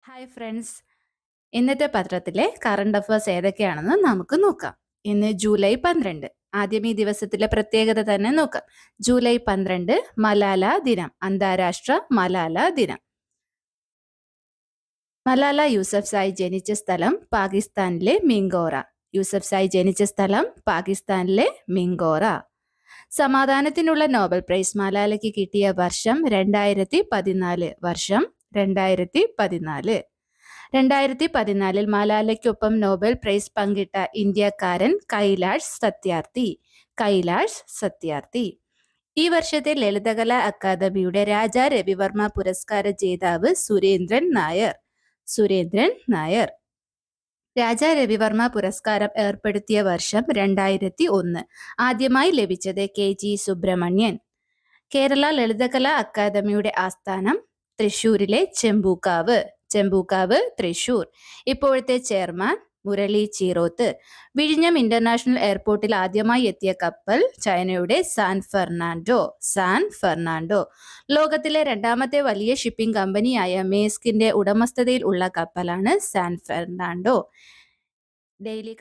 Hi friends, ഇന്നത്തെ പത്രത്തിലെ current affairs ഏതൊക്കെയാണെന്ന് നമുക്ക് നോക്കാം. ഇന്ന് ജൂലൈ 12. ആദ്യം ഈ ദിവസത്തിലെ പ്രത്യേകത തന്നെ നോക്കാം. ജൂലൈ 12 മലാല ദിനം, അന്താരാഷ്ട്ര മലാല ദിനം. മലാല യൂസഫ്സായി ജനിച്ച സ്ഥലം പാകിസ്ഥാനിലെ മിങ്കോറ. യൂസഫ്സായി ജനിച്ച സ്ഥലം പാകിസ്ഥാനിലെ മിങ്കോറ. സമാധാനത്തിനുള്ള നോബൽ പ്രൈസ് മലാലയ്ക്ക് കിട്ടിയ വർഷം 2014. വർഷം 2014. 2014 മലാലയ്ക്കൊപ്പം നോബൽ പ്രൈസ് പങ്കിട്ട ഇന്ത്യക്കാരൻ കൈലാഷ് സത്യാർത്ഥി. കൈലാഷ് സത്യാർത്ഥി. ഈ വർഷത്തെ ലളിതകലാ അക്കാദമിയുടെ രാജാ രവിവർമ്മ പുരസ്കാര ജേതാവ് സുരേന്ദ്രൻ നായർ. സുരേന്ദ്രൻ നായർ. രാജാ രവിവർമ്മ പുരസ്കാരം ഏർപ്പെടുത്തിയ വർഷം 2001. ആദ്യമായി ലഭിച്ചത് KG സുബ്രഹ്മണ്യൻ. കേരള ലളിതകലാ അക്കാദമിയുടെ ആസ്ഥാനം തൃശൂരിലെ ചെമ്പൂക്കാവ്. ചെമ്പൂക്കാവ്, തൃശൂർ. ഇപ്പോഴത്തെ ചെയർമാൻ മുരളി ചീറോത്ത്. വിഴിഞ്ഞം ഇന്റർനാഷണൽ എയർപോർട്ടിൽ ആദ്യമായി എത്തിയ കപ്പൽ ചൈനയുടെ സാൻ ഫെർണാണ്ടോ. San Fernando. ലോകത്തിലെ രണ്ടാമത്തെ വലിയ ഷിപ്പിംഗ് കമ്പനിയായ മേസ്കിന്റെ ഉടമസ്ഥതയിൽ ഉള്ള കപ്പലാണ് സാൻ ഫെർണാണ്ടോ. ഡെയിലി